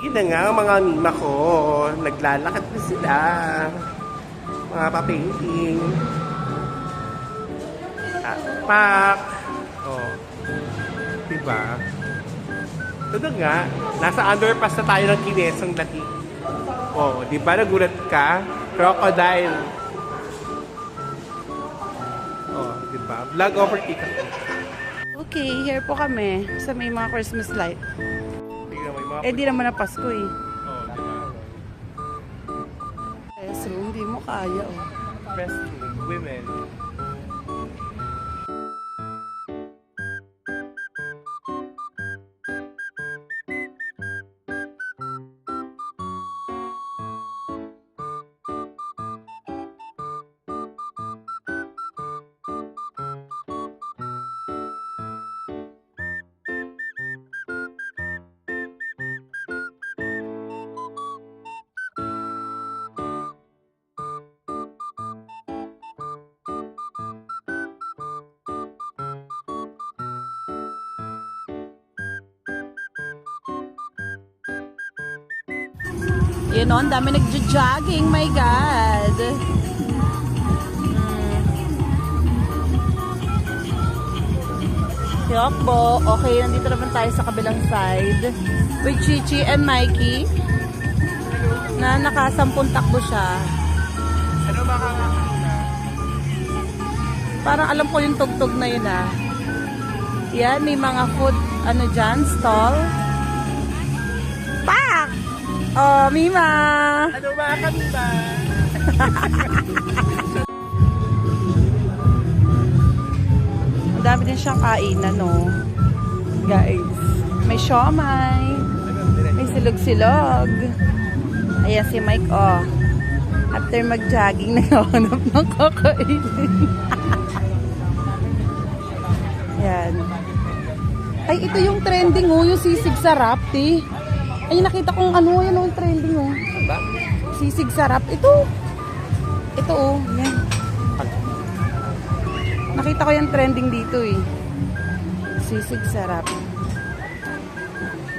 Yun na nga ang mga mima ko. Naglalakad na sila. Mga pa-painting. Pak! Oh. Diba? Ito nga. Nasa underpass na tayo ng Kinesong dati. Oh, diba nagulat ka? Crocodile. Oh, diba? Vlog overtake ako. Okay, here po kami sa may mga Christmas light. Tingnan mo yung mga... Eh, di naman na Pasko eh. Oh, diba? Eh, so, hindi mo kaya oh. Wrestling, women. Yun o, ang dami nagja-jogging, my God. Yokbo. Okay, nandito naman tayo sa kabilang side with Chichi and Mikey na nakasampung takbo siya. Ano ba ka nga? Parang alam ko yung tugtog na yun ah. Yan, may mga food, ano dyan, stall. Pak! Oh, Mima! Ano ba ka, Mima? Ang dami din siyang kainan, no? Guys, may siomay, may silog-silog. Ayan si Mike, oh. After mag-jogging, naghahanap ng kakainin. Yan. Ay, ito yung trending, oh. Yung sisig sarap, eh. Ay, nakita kong ano, yan yung trending, oh. Ba? Sisig sarap. Ito. Ito, oh. Yan. Nakita ko yung trending dito, eh. Sisig sarap.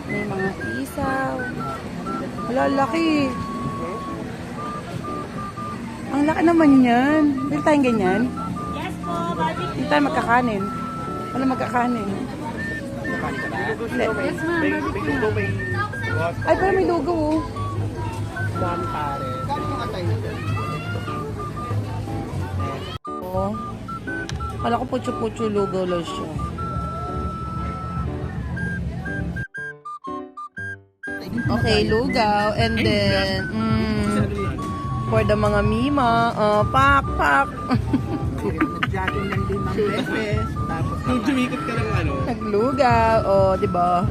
May mga isaw. Wala, laki. Ang laki naman yan. Hindi tayong ganyan. Yes po, barbecue. Hindi tayo magkakanin. Wala magkakanin. Hindi. Yes ma'am, barbecue. Ay, pero may lugaw, oh. One pare. Oh. Kala ko putyo-putyo lugaw lang siya. Okay, lugaw. And then, for the mga mima, pak. Nag-jogging ng 5 beses. Tapos, nung dumikot ka ng ano, Naglugaw. Oh, di ba?